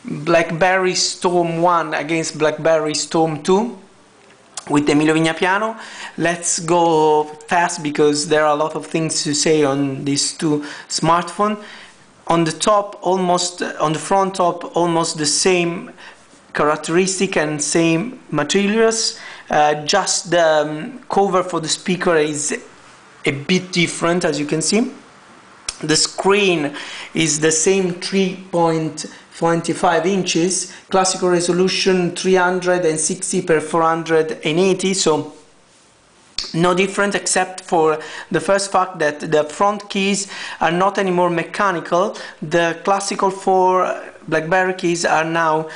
BlackBerry Storm 1 against BlackBerry Storm 2 with Emilio Vignapiano. Let's go fast because there are a lot of things to say on these two smartphones. On the top, almost on the front top, almost the same characteristic and same materials. Just the cover for the speaker is a bit different, as you can see. The screen is the same 3.25 inches, classical resolution 360 by 480, so no different except for the first fact that the front keys are not anymore mechanical. The classical 4 BlackBerry keys are now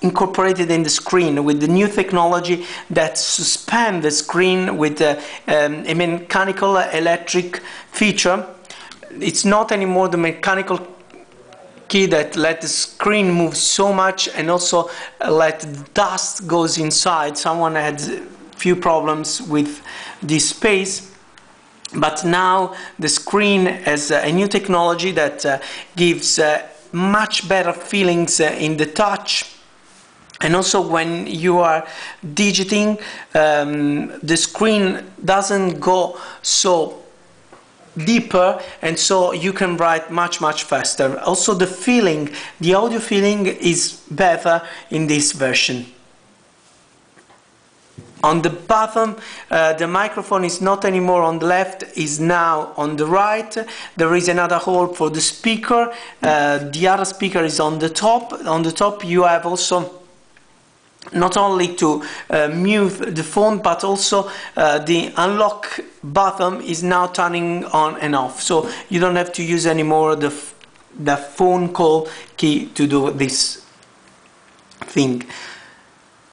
incorporated in the screen with the new technology that suspend the screen with a mechanical electric feature. It's not anymore the mechanical key that let the screen move so much and also let dust goes inside. Someone had few problems with this space, but now the screen has a new technology that gives much better feelings in the touch, and also when you are digiting, the screen doesn't go so deeper, and so you can write much faster. Also the feeling, the audio feeling is better in this version. On the bottom, the microphone is not anymore on the left, is now on the right. There is another hole for the speaker. The other speaker is on the top. On the top you have also not only to mute the phone, but also the unlock button is now turning on and off. So you don't have to use anymore the phone call key to do this thing.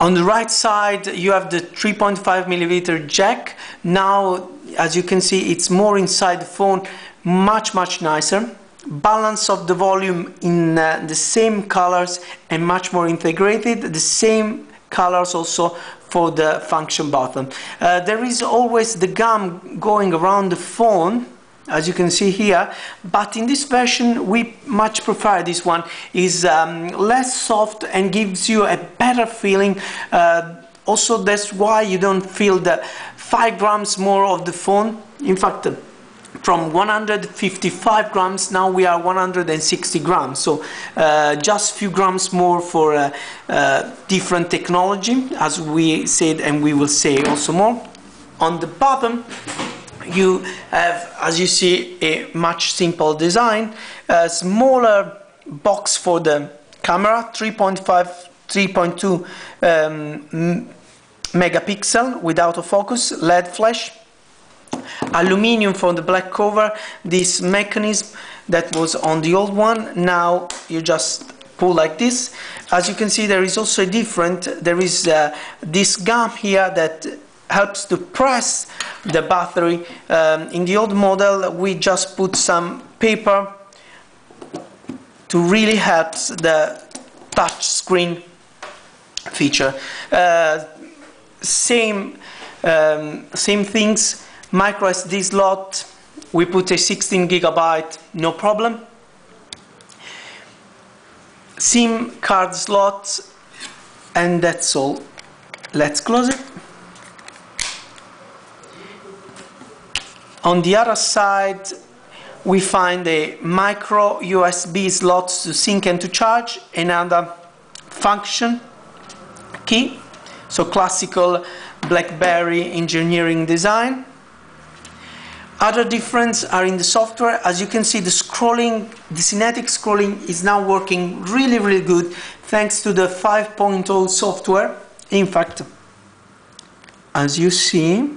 On the right side you have the 3.5mm jack. Now, as you can see, it's more inside the phone, much nicer. Balance of the volume in the same colors and much more integrated. The same colors also for the function button. There is always the gum going around the phone, as you can see here, but in this version we much prefer this one. Is less soft and gives you a better feeling. Also, that's why you don't feel the 5 grams more of the phone. In fact, from 155 grams now we are 160 grams, so just a few grams more for different technology, as we said, and we will say also more. On the bottom you have, as you see, a much simple design, a smaller box for the camera, 3.2 megapixel with autofocus, LED flash, aluminium for the black cover. This mechanism that was on the old one, now you just pull like this. As you can see, there is also a different, there is this gum here that helps to press the battery. In the old model we just put some paper to really help the touch screen feature. Same things. Micro SD slot, we put a 16 GB, no problem. SIM card slot, and that's all. Let's close it. On the other side we find a micro USB slots to sync and to charge, another function key, so classical BlackBerry engineering design. Other differences are in the software. As you can see, the scrolling, the kinetic scrolling is now working really good thanks to the 5.0 software. In fact, as you see,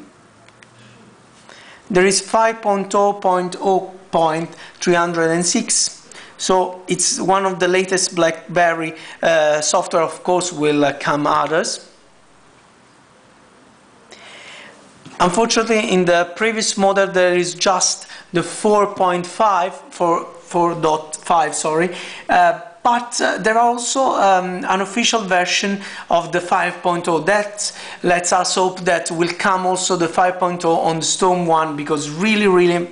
there is 5.0.0.306, so it's one of the latest BlackBerry software. Of course will come others. Unfortunately, in the previous model there is just the 4.5, sorry, but there are also an official version of the 5.0 that lets us hope that will come also the 5.0 on the Storm 1, because really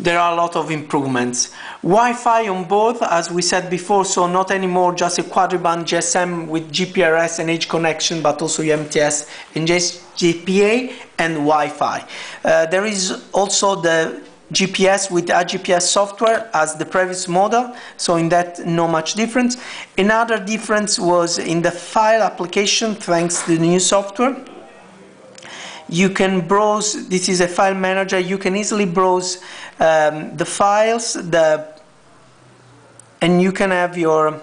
there are a lot of improvements. Wi-Fi on board, as we said before, so not anymore just a quadriband GSM with GPRS and Edge connection, but also UMTS and GPA and Wi-Fi. There is also the GPS with GPS software as the previous model, so in that no much difference. Another difference was in the file application, thanks to the new software. You can browse, this is a file manager, you can easily browse the files, and you can have your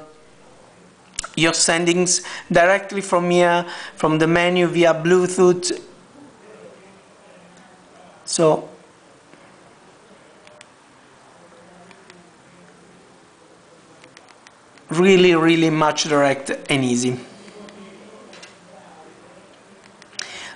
sendings directly from here, from the menu via Bluetooth. So really much direct and easy.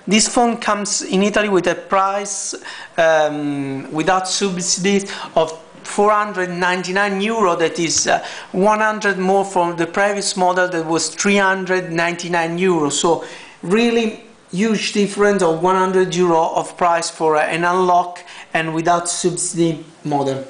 This phone comes in Italy with a price without subsidies of €499, that is 100 more from the previous model that was €399. So really huge difference of €100 of price for an unlock and without subsidy model.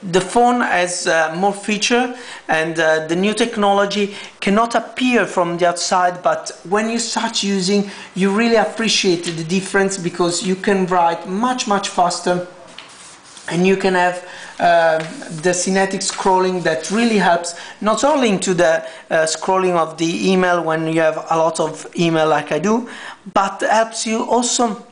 The phone has more feature, and the new technology cannot appear from the outside, but when you start using, you really appreciate the difference, because you can write much faster, and you can have the kinetic scrolling that really helps not only into the scrolling of the email when you have a lot of email like I do, but helps you also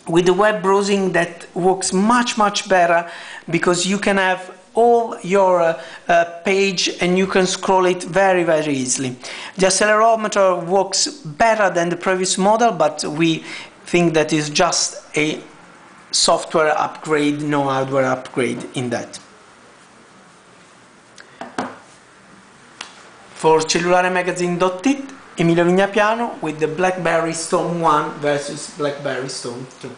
with the web browsing that works much better, because you can have all your page and you can scroll it very easily. The accelerometer works better than the previous model, but we think that is just a software upgrade, no hardware upgrade in that. For Cellulare-Magazine.it, Emilio Vignapiano with the BlackBerry Stone 1 versus BlackBerry Stone 2.